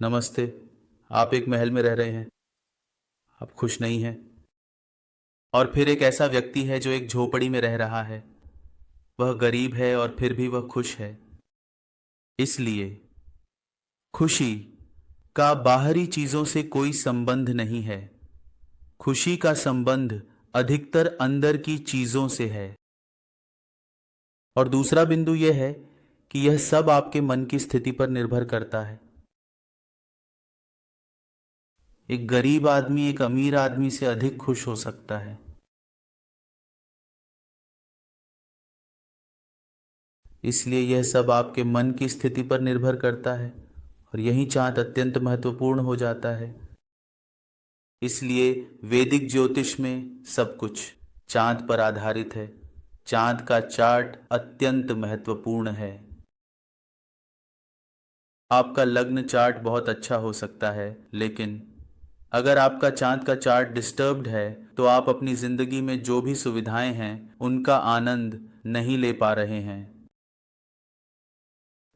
नमस्ते। आप एक महल में रह रहे हैं। आप खुश नहीं हैं। और फिर एक ऐसा व्यक्ति है जो एक झोपड़ी में रह रहा है। वह गरीब है और फिर भी वह खुश है। इसलिए खुशी का बाहरी चीजों से कोई संबंध नहीं है। खुशी का संबंध अधिकतर अंदर की चीजों से है। और दूसरा बिंदु यह है कि यह सब आपके मन की स्थिति पर निर्भर करता है। एक गरीब आदमी एक अमीर आदमी से अधिक खुश हो सकता है। इसलिए यह सब आपके मन की स्थिति पर निर्भर करता है और यही चांद अत्यंत महत्वपूर्ण हो जाता है। इसलिए वैदिक ज्योतिष में सब कुछ चांद पर आधारित है। चांद का चार्ट अत्यंत महत्वपूर्ण है। आपका लग्न चार्ट बहुत अच्छा हो सकता है, लेकिन अगर आपका चांद का चार्ट डिस्टर्ब्ड है तो आप अपनी जिंदगी में जो भी सुविधाएं हैं उनका आनंद नहीं ले पा रहे हैं।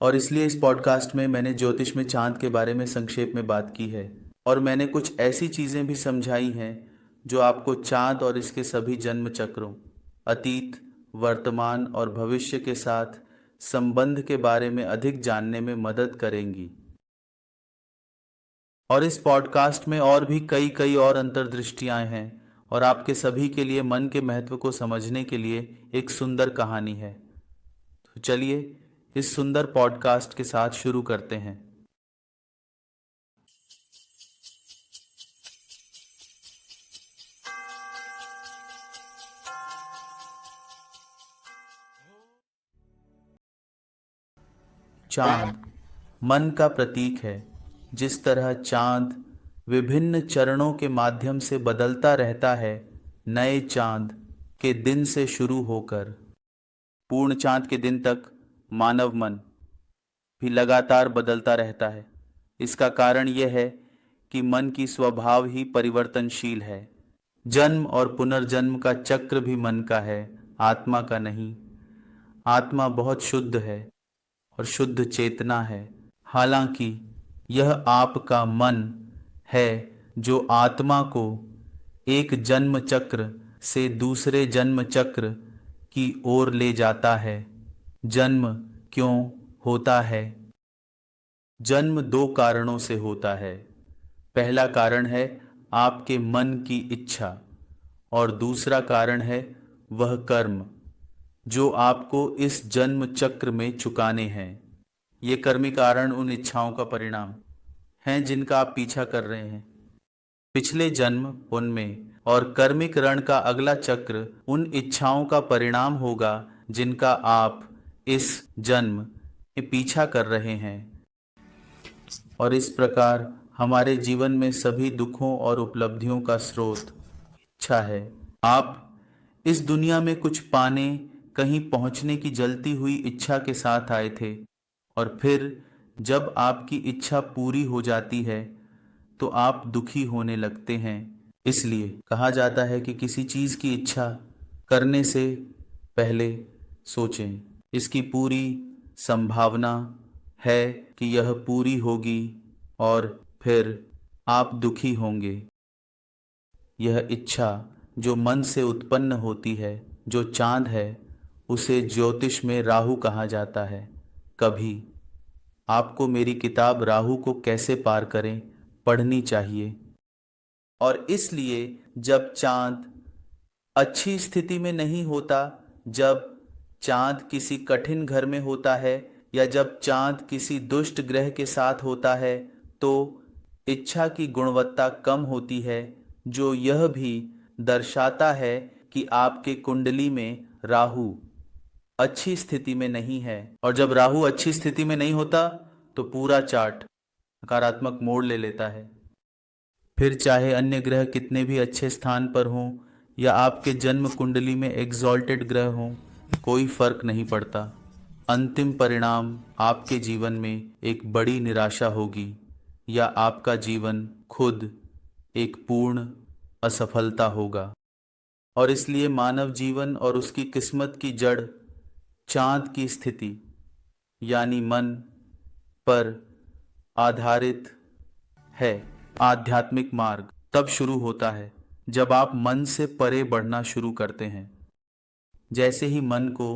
और इसलिए इस पॉडकास्ट में मैंने ज्योतिष में चांद के बारे में संक्षेप में बात की है और मैंने कुछ ऐसी चीज़ें भी समझाई हैं जो आपको चांद और इसके सभी जन्म चक्रों, अतीत, वर्तमान और भविष्य के साथ संबंध के बारे में अधिक जानने में मदद करेंगी। और इस पॉडकास्ट में और भी कई कई और अंतर्दृष्टियां हैं और आपके सभी के लिए मन के महत्व को समझने के लिए एक सुंदर कहानी है। तो चलिए इस सुंदर पॉडकास्ट के साथ शुरू करते हैं। चांद मन का प्रतीक है। जिस तरह चांद विभिन्न चरणों के माध्यम से बदलता रहता है, नए चांद के दिन से शुरू होकर पूर्ण चांद के दिन तक मानव मन भी लगातार बदलता रहता है। इसका कारण यह है कि मन की स्वभाव ही परिवर्तनशील है। जन्म और पुनर्जन्म का चक्र भी मन का है, आत्मा का नहीं। आत्मा बहुत शुद्ध है और शुद्ध चेतना है। हालांकि यह आपका मन है जो आत्मा को एक जन्म चक्र से दूसरे जन्म चक्र की ओर ले जाता है। जन्म क्यों होता है? जन्म दो कारणों से होता है। पहला कारण है आपके मन की इच्छा और दूसरा कारण है वह कर्म जो आपको इस जन्म चक्र में चुकाने हैं। ये कर्मिक कारण उन इच्छाओं का परिणाम हैं जिनका आप पीछा कर रहे हैं। पिछले जन्म उनमें और कर्मिक रण का अगला चक्र उन इच्छाओं का परिणाम होगा जिनका आप इस जन्म में पीछा कर रहे हैं। और इस प्रकार हमारे जीवन में सभी दुखों और उपलब्धियों का स्रोत इच्छा है। आप इस दुनिया में कुछ पाने, कहीं पहुंचने की जलती हुई इच्छा के साथ आए थे और फिर जब आपकी इच्छा पूरी हो जाती है तो आप दुखी होने लगते हैं। इसलिए कहा जाता है कि किसी चीज की इच्छा करने से पहले सोचें, इसकी पूरी संभावना है कि यह पूरी होगी और फिर आप दुखी होंगे। यह इच्छा जो मन से उत्पन्न होती है, जो चांद है, उसे ज्योतिष में राहु कहा जाता है। कभी आपको मेरी किताब राहु को कैसे पार करें पढ़नी चाहिए। और इसलिए जब चांद अच्छी स्थिति में नहीं होता, जब चांद किसी कठिन घर में होता है या जब चांद किसी दुष्ट ग्रह के साथ होता है तो इच्छा की गुणवत्ता कम होती है, जो यह भी दर्शाता है कि आपके कुंडली में राहु अच्छी स्थिति में नहीं है। और जब राहु अच्छी स्थिति में नहीं होता तो पूरा चार्ट नकारात्मक मोड़ ले लेता है। फिर चाहे अन्य ग्रह कितने भी अच्छे स्थान पर हों या आपके जन्म कुंडली में एग्जॉल्टेड ग्रह हों, कोई फर्क नहीं पड़ता। अंतिम परिणाम आपके जीवन में एक बड़ी निराशा होगी या आपका जीवन खुद एक पूर्ण असफलता होगा। और इसलिए मानव जीवन और उसकी किस्मत की जड़ चांद की स्थिति यानी मन पर आधारित है। आध्यात्मिक मार्ग तब शुरू होता है जब आप मन से परे बढ़ना शुरू करते हैं। जैसे ही मन को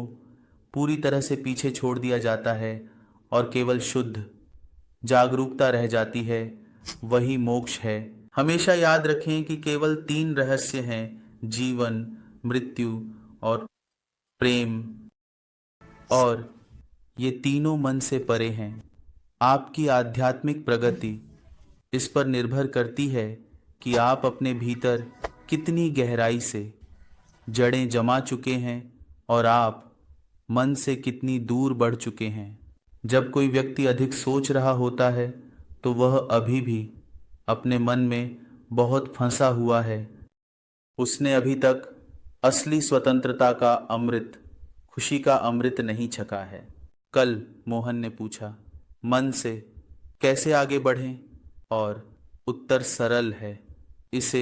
पूरी तरह से पीछे छोड़ दिया जाता है और केवल शुद्ध जागरूकता रह जाती है, वही मोक्ष है। हमेशा याद रखें कि केवल 3 रहस्य हैं: जीवन, मृत्यु और प्रेम, और ये तीनों मन से परे हैं। आपकी आध्यात्मिक प्रगति इस पर निर्भर करती है कि आप अपने भीतर कितनी गहराई से जड़ें जमा चुके हैं और आप मन से कितनी दूर बढ़ चुके हैं। जब कोई व्यक्ति अधिक सोच रहा होता है तो वह अभी भी अपने मन में बहुत फंसा हुआ है। उसने अभी तक असली स्वतंत्रता का अमृत, खुशी का अमृत नहीं छका है। कल मोहन ने पूछा, मन से कैसे आगे बढ़ें? और उत्तर सरल है। इसे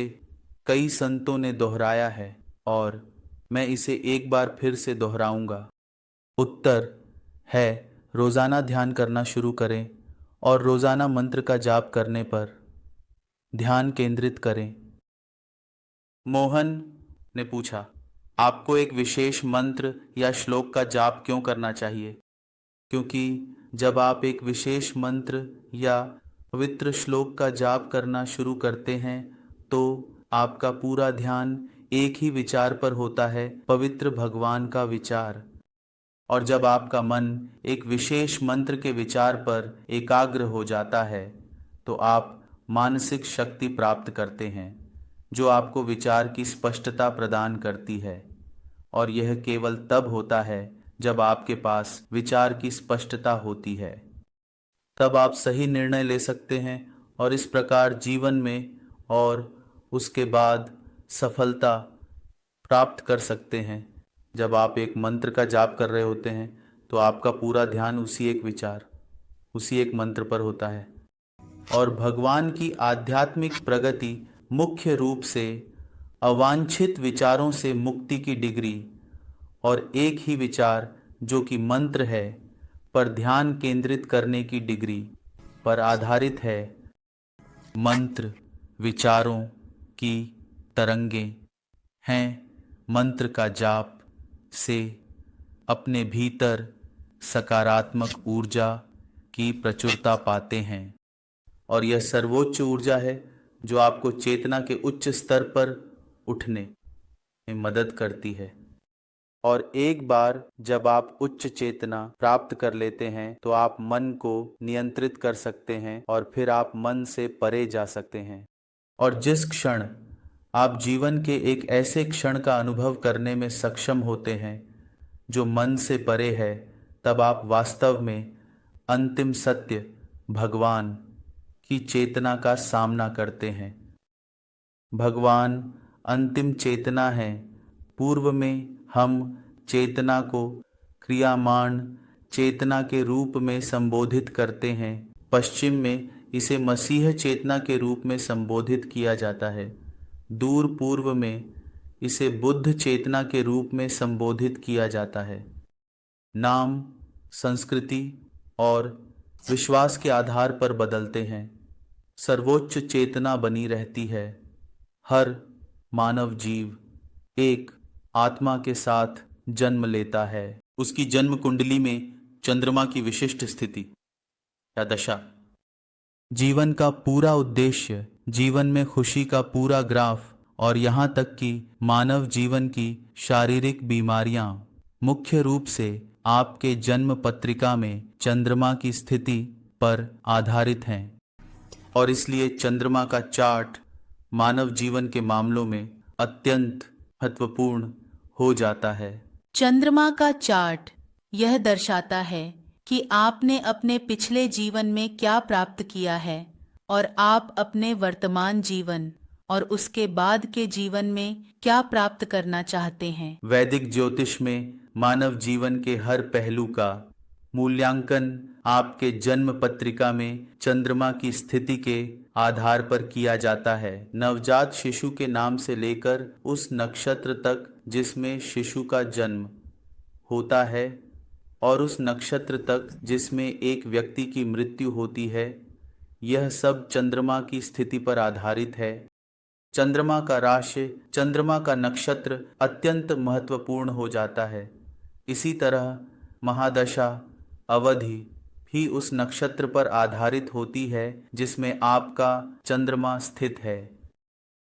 कई संतों ने दोहराया है और मैं इसे एक बार फिर से दोहराऊंगा। उत्तर है, रोज़ाना ध्यान करना शुरू करें और रोज़ाना मंत्र का जाप करने पर ध्यान केंद्रित करें। मोहन ने पूछा, आपको एक विशेष मंत्र या श्लोक का जाप क्यों करना चाहिए? क्योंकि जब आप एक विशेष मंत्र या पवित्र श्लोक का जाप करना शुरू करते हैं तो आपका पूरा ध्यान एक ही विचार पर होता है, पवित्र भगवान का विचार। और जब आपका मन एक विशेष मंत्र के विचार पर एकाग्र हो जाता है तो आप मानसिक शक्ति प्राप्त करते हैं जो आपको विचार की स्पष्टता प्रदान करती है। और यह केवल तब होता है जब आपके पास विचार की स्पष्टता होती है, तब आप सही निर्णय ले सकते हैं और इस प्रकार जीवन में और उसके बाद सफलता प्राप्त कर सकते हैं। जब आप एक मंत्र का जाप कर रहे होते हैं तो आपका पूरा ध्यान उसी एक विचार, उसी एक मंत्र पर होता है। और भगवान की आध्यात्मिक प्रगति मुख्य रूप से अवांछित विचारों से मुक्ति की डिग्री और एक ही विचार जो कि मंत्र है पर ध्यान केंद्रित करने की डिग्री पर आधारित है। मंत्र विचारों की तरंगें हैं। मंत्र का जाप से अपने भीतर सकारात्मक ऊर्जा की प्रचुरता पाते हैं और यह सर्वोच्च ऊर्जा है जो आपको चेतना के उच्च स्तर पर उठने में मदद करती है। और एक बार जब आप उच्च चेतना प्राप्त कर लेते हैं तो आप मन को नियंत्रित कर सकते हैं और फिर आप मन से परे जा सकते हैं। और जिस क्षण आप जीवन के एक ऐसे क्षण का अनुभव करने में सक्षम होते हैं जो मन से परे है, तब आप वास्तव में अंतिम सत्य भगवान की चेतना का सामना करते हैं। भगवान अंतिम चेतना है। पूर्व में हम चेतना को क्रियामाण चेतना के रूप में संबोधित करते हैं। पश्चिम में इसे मसीह चेतना के रूप में संबोधित किया जाता है। दूर पूर्व में इसे बुद्ध चेतना के रूप में संबोधित किया जाता है। नाम, संस्कृति और विश्वास के आधार पर बदलते हैं। सर्वोच्च चेतना बनी रहती है। हर मानव जीव एक आत्मा के साथ जन्म लेता है। उसकी जन्म कुंडली में चंद्रमा की विशिष्ट स्थिति या दशा, जीवन का पूरा उद्देश्य, जीवन में खुशी का पूरा ग्राफ और यहाँ तक कि मानव जीवन की शारीरिक बीमारियां मुख्य रूप से आपके जन्म पत्रिका में चंद्रमा की स्थिति पर आधारित हैं। और इसलिए चंद्रमा का चार्ट मानव जीवन के मामलों में अत्यंत महत्वपूर्ण हो जाता है। चंद्रमा का चार्ट यह दर्शाता है कि आपने अपने पिछले जीवन में क्या प्राप्त किया है और आप अपने वर्तमान जीवन और उसके बाद के जीवन में क्या प्राप्त करना चाहते हैं। वैदिक ज्योतिष में मानव जीवन के हर पहलू का मूल्यांकन आपके जन्म पत्रिका में चंद्रमा की स्थिति के आधार पर किया जाता है। नवजात शिशु के नाम से लेकर उस नक्षत्र तक जिसमें शिशु का जन्म होता है और उस नक्षत्र तक जिसमें एक व्यक्ति की मृत्यु होती है, यह सब चंद्रमा की स्थिति पर आधारित है। चंद्रमा का राशि, चंद्रमा का नक्षत्र अत्यंत महत्वपूर्ण हो जाता है। इसी तरह महादशा अवधि भी उस नक्षत्र पर आधारित होती है जिसमें आपका चंद्रमा स्थित है,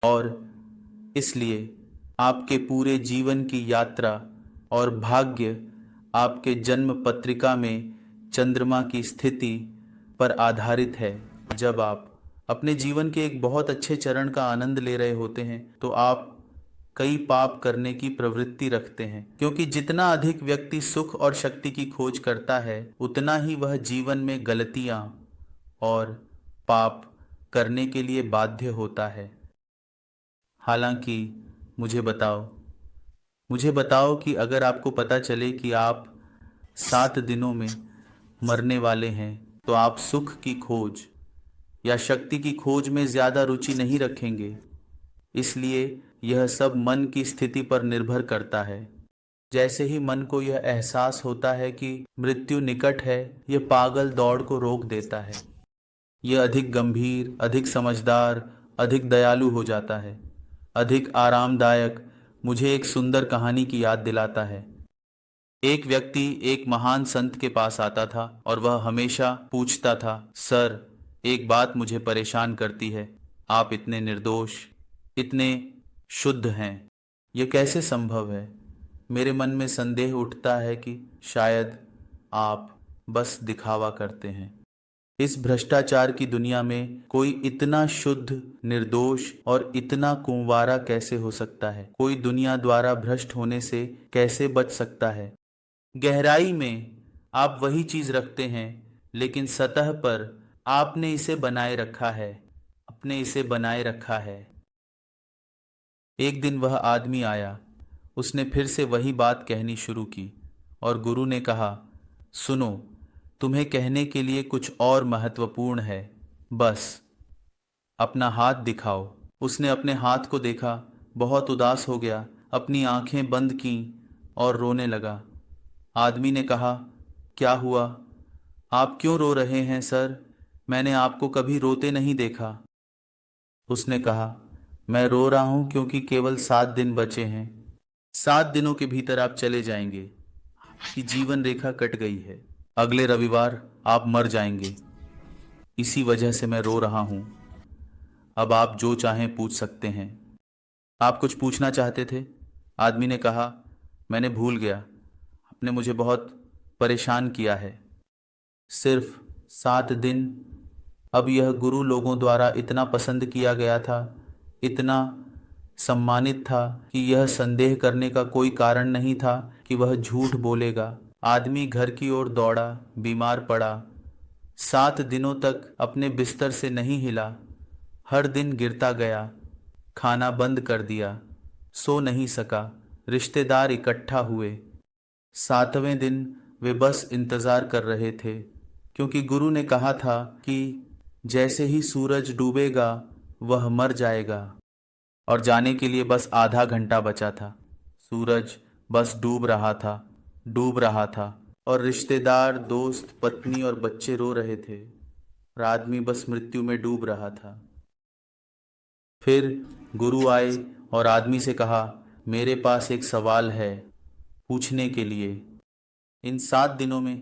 और इसलिए आपके पूरे जीवन की यात्रा और भाग्य आपके जन्म पत्रिका में चंद्रमा की स्थिति पर आधारित है। जब आप अपने जीवन के एक बहुत अच्छे चरण का आनंद ले रहे होते हैं तो आप कई पाप करने की प्रवृत्ति रखते हैं, क्योंकि जितना अधिक व्यक्ति सुख और शक्ति की खोज करता है उतना ही वह जीवन में गलतियां और पाप करने के लिए बाध्य होता है। हालांकि मुझे बताओ कि अगर आपको पता चले कि आप 7 दिनों में मरने वाले हैं तो आप सुख की खोज या शक्ति की खोज में ज़्यादा रुचि नहीं रखेंगे। इसलिए यह सब मन की स्थिति पर निर्भर करता है। जैसे ही मन को यह एहसास होता है कि मृत्यु निकट है, यह पागल दौड़ को रोक देता है। यह अधिक गंभीर, अधिक समझदार, अधिक दयालु हो जाता है, अधिक आरामदायक। मुझे एक सुंदर कहानी की याद दिलाता है। एक व्यक्ति एक महान संत के पास आता था और वह हमेशा पूछता था, सर, एक बात मुझे परेशान करती है। आप इतने निर्दोष, इतने शुद्ध हैं, यह कैसे संभव है? मेरे मन में संदेह उठता है कि शायद आप बस दिखावा करते हैं। इस भ्रष्टाचार की दुनिया में कोई इतना शुद्ध, निर्दोष और इतना कुंवारा कैसे हो सकता है? कोई दुनिया द्वारा भ्रष्ट होने से कैसे बच सकता है? गहराई में आप वही चीज रखते हैं, लेकिन सतह पर आपने इसे बनाए रखा है। एक दिन वह आदमी आया, उसने फिर से वही बात कहनी शुरू की और गुरु ने कहा, सुनो, तुम्हें कहने के लिए कुछ और महत्वपूर्ण है, बस अपना हाथ दिखाओ। उसने अपने हाथ को देखा, बहुत उदास हो गया, अपनी आंखें बंद की और रोने लगा। आदमी ने कहा, क्या हुआ? आप क्यों रो रहे हैं सर? मैंने आपको कभी रोते नहीं देखा। उसने कहा, मैं रो रहा हूं क्योंकि केवल 7 दिन बचे हैं। 7 दिनों के भीतर आप चले जाएंगे। आपकी जीवन रेखा कट गई है। अगले रविवार आप मर जाएंगे। इसी वजह से मैं रो रहा हूं। अब आप जो चाहें पूछ सकते हैं। आप कुछ पूछना चाहते थे? आदमी ने कहा, मैंने भूल गया। आपने मुझे बहुत परेशान किया है। सिर्फ 7 दिन। अब यह गुरु लोगों द्वारा इतना पसंद किया गया था, इतना सम्मानित था कि यह संदेह करने का कोई कारण नहीं था कि वह झूठ बोलेगा। आदमी घर की ओर दौड़ा, बीमार पड़ा। 7 दिनों तक अपने बिस्तर से नहीं हिला। हर दिन गिरता गया, खाना बंद कर दिया, सो नहीं सका। रिश्तेदार इकट्ठा हुए। 7वें दिन वे बस इंतजार कर रहे थे, क्योंकि गुरु ने कहा था कि जैसे ही सूरज डूबेगा वह मर जाएगा, और जाने के लिए बस आधा घंटा बचा था। सूरज बस डूब रहा था और रिश्तेदार, दोस्त, पत्नी और बच्चे रो रहे थे, और आदमी बस मृत्यु में डूब रहा था। फिर गुरु आए और आदमी से कहा, मेरे पास एक सवाल है पूछने के लिए। इन 7 दिनों में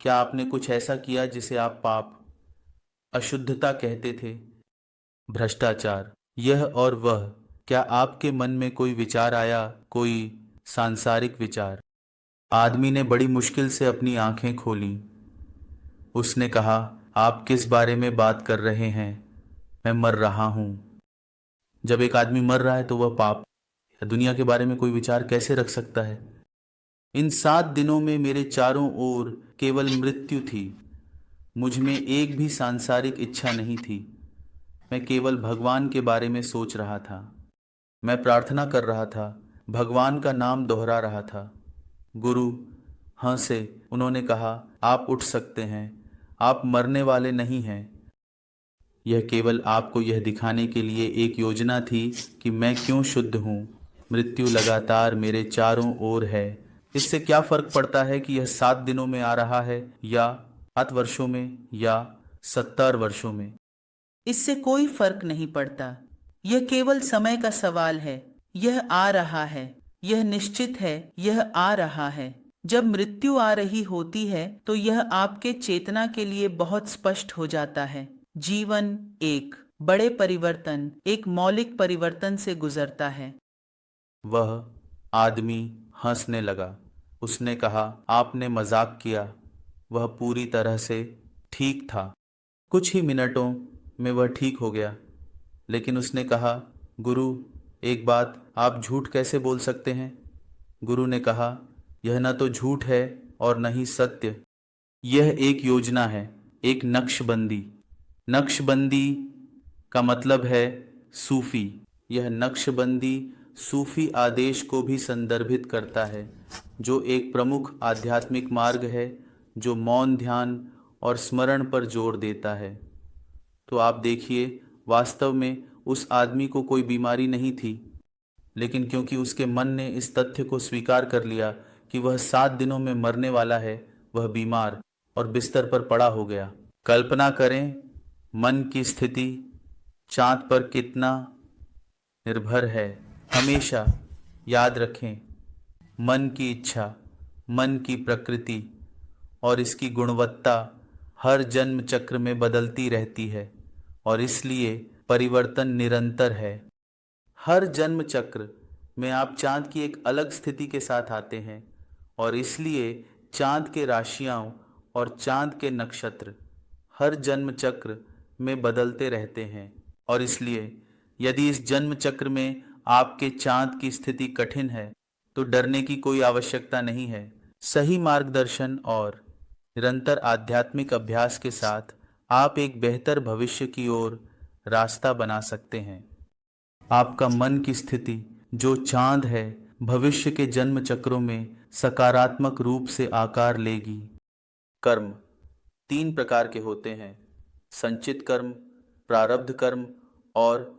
क्या आपने कुछ ऐसा किया जिसे आप पाप, अशुद्धता कहते थे? भ्रष्टाचार, यह और वह। क्या आपके मन में कोई विचार आया, कोई सांसारिक विचार? आदमी ने बड़ी मुश्किल से अपनी आंखें खोली। उसने कहा, आप किस बारे में बात कर रहे हैं? मैं मर रहा हूं। जब एक आदमी मर रहा है तो वह पाप या दुनिया के बारे में कोई विचार कैसे रख सकता है? इन 7 दिनों में मेरे चारों ओर केवल मृत्यु थी। मुझ में एक भी सांसारिक इच्छा नहीं थी। मैं केवल भगवान के बारे में सोच रहा था। मैं प्रार्थना कर रहा था, भगवान का नाम दोहरा रहा था। गुरु हंसे। उन्होंने कहा, आप उठ सकते हैं, आप मरने वाले नहीं हैं। यह केवल आपको यह दिखाने के लिए एक योजना थी कि मैं क्यों शुद्ध हूँ। मृत्यु लगातार मेरे चारों ओर है। इससे क्या फर्क पड़ता है कि यह 7 दिनों में आ रहा है या 7 वर्षों में या 70 वर्षों में। इससे कोई फर्क नहीं पड़ता। यह केवल समय का सवाल है। यह आ रहा है। यह निश्चित है, यह आ रहा है। जब मृत्यु आ रही होती है तो यह आपके चेतना के लिए बहुत स्पष्ट हो जाता है। जीवन एक बड़े परिवर्तन, एक मौलिक परिवर्तन से गुजरता है। वह आदमी हंसने लगा। उसने कहा, आपने मजाक किया। वह पूरी तरह से ठीक था। कुछ ही मिनटों में वह ठीक हो गया। लेकिन उसने कहा, गुरु, एक बात, आप झूठ कैसे बोल सकते हैं? गुरु ने कहा, यह न तो झूठ है और न ही सत्य। यह एक योजना है, एक नक्शबंदी। नक्शबंदी का मतलब है सूफी। यह नक्शबंदी सूफी आदेश को भी संदर्भित करता है, जो एक प्रमुख आध्यात्मिक मार्ग है जो मौन, ध्यान और स्मरण पर जोर देता है। तो आप देखिए, वास्तव में उस आदमी को कोई बीमारी नहीं थी, लेकिन क्योंकि उसके मन ने इस तथ्य को स्वीकार कर लिया कि वह 7 दिनों में मरने वाला है, वह बीमार और बिस्तर पर पड़ा हो गया। कल्पना करें, मन की स्थिति चाँद पर कितना निर्भर है। हमेशा याद रखें, मन की इच्छा, मन की प्रकृति और इसकी गुणवत्ता हर जन्म चक्र में बदलती रहती है और इसलिए परिवर्तन निरंतर है। हर जन्म चक्र में आप चांद की एक अलग स्थिति के साथ आते हैं और इसलिए चांद के राशियां और चांद के नक्षत्र हर जन्म चक्र में बदलते रहते हैं और इसलिए यदि इस जन्म चक्र में आपके चांद की स्थिति कठिन है तो डरने की कोई आवश्यकता नहीं है। सही मार्गदर्शन और निरंतर आध्यात्मिक अभ्यास के साथ आप एक बेहतर भविष्य की ओर रास्ता बना सकते हैं। आपका मन की स्थिति जो चांद है, भविष्य के जन्म चक्रों में सकारात्मक रूप से आकार लेगी। कर्म 3 प्रकार के होते हैं: संचित कर्म, प्रारब्ध कर्म और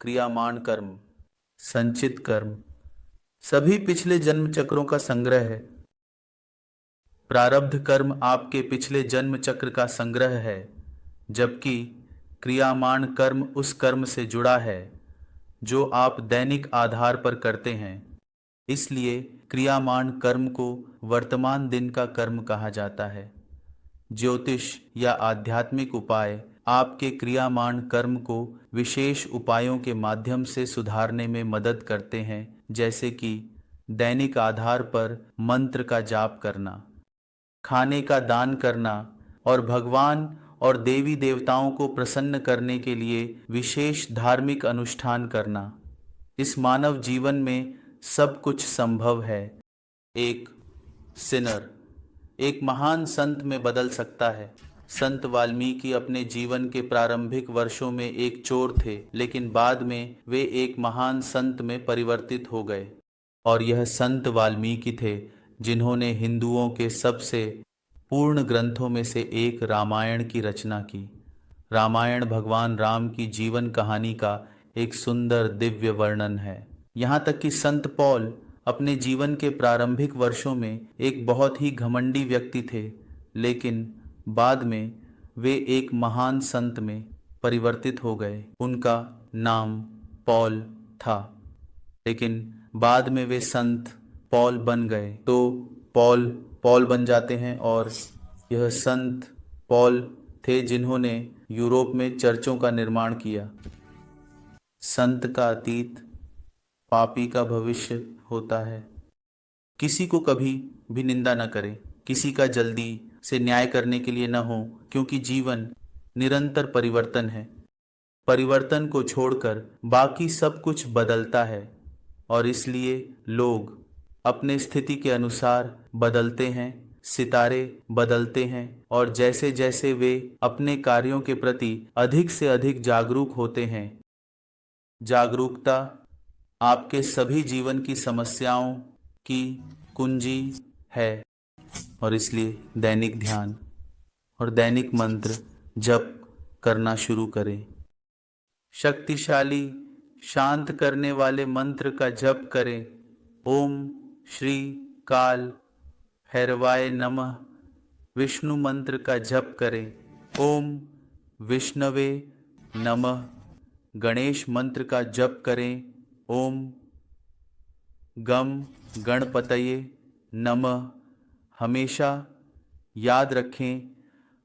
क्रियामाण कर्म। संचित कर्म सभी पिछले जन्म चक्रों का संग्रह है। प्रारब्ध कर्म आपके पिछले जन्म चक्र का संग्रह है, जबकि क्रियामाण कर्म उस कर्म से जुड़ा है जो आप दैनिक आधार पर करते हैं। इसलिए क्रियामाण कर्म को वर्तमान दिन का कर्म कहा जाता है। ज्योतिष या आध्यात्मिक उपाय आपके क्रियामाण कर्म को विशेष उपायों के माध्यम से सुधारने में मदद करते हैं, जैसे कि दैनिक आधार पर मंत्र का जाप करना, खाने का दान करना और भगवान और देवी देवताओं को प्रसन्न करने के लिए विशेष धार्मिक अनुष्ठान करना। इस मानव जीवन में सब कुछ संभव है। एक सिनर एक महान संत में बदल सकता है। संत वाल्मीकि अपने जीवन के प्रारंभिक वर्षों में एक चोर थे, लेकिन बाद में वे एक महान संत में परिवर्तित हो गए। और यह संत वाल्मीकि थे जिन्होंने हिंदुओं के सबसे पूर्ण ग्रंथों में से एक रामायण की रचना की। रामायण भगवान राम की जीवन कहानी का एक सुंदर दिव्य वर्णन है। यहाँ तक कि संत पौल अपने जीवन के प्रारंभिक वर्षों में एक बहुत ही घमंडी व्यक्ति थे, लेकिन बाद में वे एक महान संत में परिवर्तित हो गए। उनका नाम पौल था, लेकिन बाद में वे संत पौल बन गए। तो पौल बन जाते हैं और यह संत पौल थे जिन्होंने यूरोप में चर्चों का निर्माण किया। संत का अतीत पापी का भविष्य होता है। किसी को कभी भी निंदा न करें, किसी का जल्दी से न्याय करने के लिए न हो, क्योंकि जीवन निरंतर परिवर्तन है। परिवर्तन को छोड़कर बाकी सब कुछ बदलता है और इसलिए लोग अपने स्थिति के अनुसार बदलते हैं, सितारे बदलते हैं और जैसे जैसे वे अपने कार्यों के प्रति अधिक से अधिक जागरूक होते हैं, जागरूकता आपके सभी जीवन की समस्याओं की कुंजी है। और इसलिए दैनिक ध्यान और दैनिक मंत्र जप करना शुरू करें। शक्तिशाली शांत करने वाले मंत्र का जप करें। ओम श्री काल भैरवाय नमः। विष्णु मंत्र का जप करें। ओम विष्णवे नमः। गणेश मंत्र का जप करें। ओम गम गणपतये नमः। हमेशा याद रखें,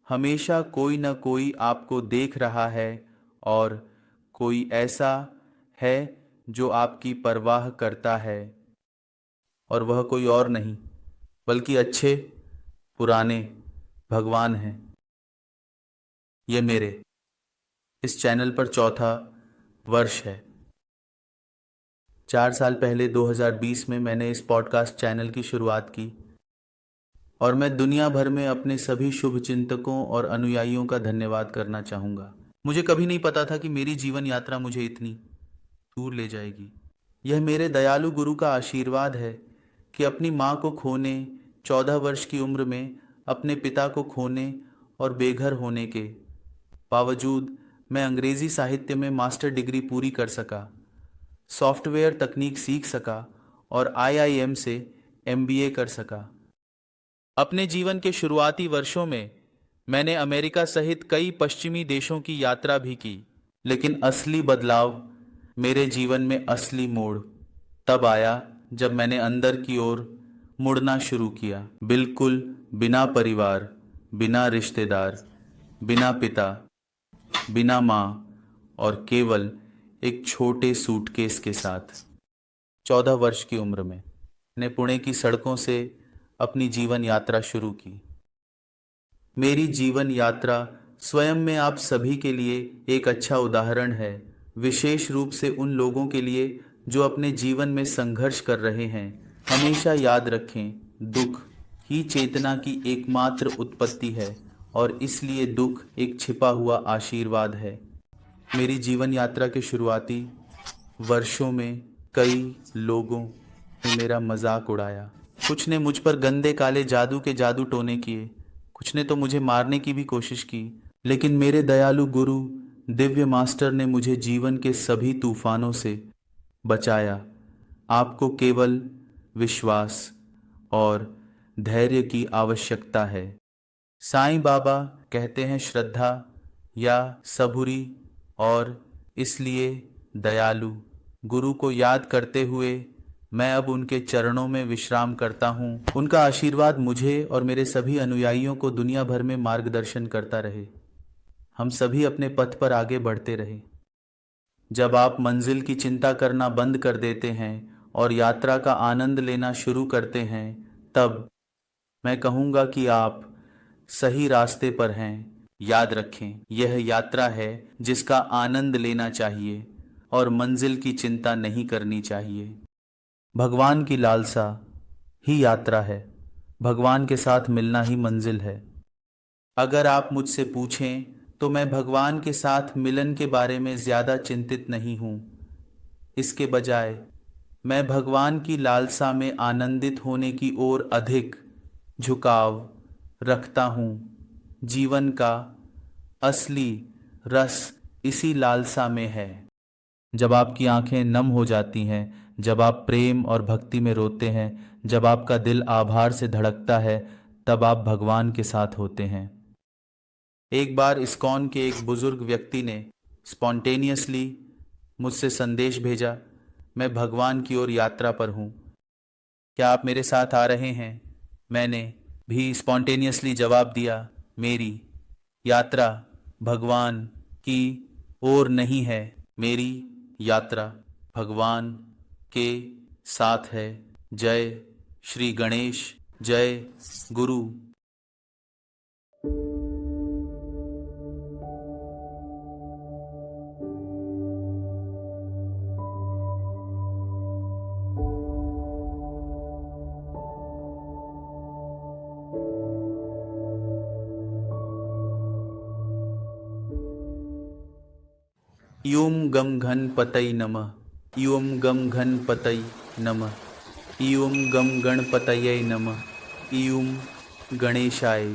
हमेशा कोई न कोई आपको देख रहा है और कोई ऐसा है जो आपकी परवाह करता है, और वह कोई और नहीं बल्कि अच्छे पुराने भगवान हैं। ये मेरे इस चैनल पर चौथा वर्ष है। 4 साल पहले 2020 में मैंने इस पॉडकास्ट चैनल की शुरुआत की और मैं दुनिया भर में अपने सभी शुभ चिंतकों और अनुयायियों का धन्यवाद करना चाहूँगा। मुझे कभी नहीं पता था कि मेरी जीवन यात्रा मुझे इतनी दूर ले जाएगी। यह मेरे दयालु गुरु का आशीर्वाद है कि अपनी माँ को खोने, 14 वर्ष की उम्र में अपने पिता को खोने और बेघर होने के बावजूद मैं अंग्रेजी साहित्य में मास्टर डिग्री पूरी कर सका, सॉफ्टवेयर तकनीक सीख सका और IIM से MBA कर सका। अपने जीवन के शुरुआती वर्षों में मैंने अमेरिका सहित कई पश्चिमी देशों की यात्रा भी की, लेकिन असली बदलाव, मेरे जीवन में असली मोड़ तब आया जब मैंने अंदर की ओर मुड़ना शुरू किया। बिल्कुल बिना परिवार, बिना रिश्तेदार, बिना पिता, बिना माँ और केवल एक छोटे सूटकेस के साथ। 14 वर्ष की उम्र में मैंने पुणे की सड़कों से अपनी जीवन यात्रा शुरू की। मेरी जीवन यात्रा स्वयं में आप सभी के लिए एक अच्छा उदाहरण है, विशेष रूप से उन लोगों के लिए जो अपने जीवन में संघर्ष कर रहे हैं। हमेशा याद रखें, दुख ही चेतना की एकमात्र उत्पत्ति है और इसलिए दुख एक छिपा हुआ आशीर्वाद है। मेरी जीवन यात्रा के शुरुआती वर्षों में कई लोगों ने मेरा मजाक उड़ाया। कुछ ने मुझ पर गंदे काले जादू के जादू टोने किए, कुछ ने तो मुझे मारने की भी कोशिश की, लेकिन मेरे दयालु गुरु दिव्य मास्टर ने मुझे जीवन के सभी तूफानों से बचाया। आपको केवल विश्वास और धैर्य की आवश्यकता है। साईं बाबा कहते हैं श्रद्धा या सबूरी और इसलिए दयालु। गुरु को याद करते हुए मैं अब उनके चरणों में विश्राम करता हूँ। उनका आशीर्वाद मुझे और मेरे सभी अनुयायियों को दुनिया भर में मार्गदर्शन करता रहे। हम सभी अपने पथ पर आगे बढ़ते रहे। जब आप मंजिल की चिंता करना बंद कर देते हैं और यात्रा का आनंद लेना शुरू करते हैं, तब मैं कहूँगा कि आप सही रास्ते पर हैं। याद रखें, यह यात्रा है जिसका आनंद लेना चाहिए और मंजिल की चिंता नहीं करनी चाहिए। भगवान की लालसा ही यात्रा है, भगवान के साथ मिलना ही मंजिल है। अगर आप मुझसे पूछें तो मैं भगवान के साथ मिलन के बारे में ज़्यादा चिंतित नहीं हूँ। इसके बजाय मैं भगवान की लालसा में आनंदित होने की ओर अधिक झुकाव रखता हूँ। जीवन का असली रस इसी लालसा में है। जब आपकी आंखें नम हो जाती हैं, जब आप प्रेम और भक्ति में रोते हैं, जब आपका दिल आभार से धड़कता है, तब आप भगवान के साथ होते हैं। एक बार इस्कॉन के एक बुजुर्ग व्यक्ति ने स्पॉन्टेनियसली मुझसे संदेश भेजा, मैं भगवान की ओर यात्रा पर हूँ, क्या आप मेरे साथ आ रहे हैं? मैंने भी स्पॉन्टेनियसली जवाब दिया, मेरी यात्रा भगवान की ओर नहीं है, मेरी यात्रा भगवान के साथ है। जय श्री गणेश, जय गुरु। यूं गम घन पतई नमः, यूं गम घन पतई नमः, यूं गम गणपतये नमः, यूं गणेशाय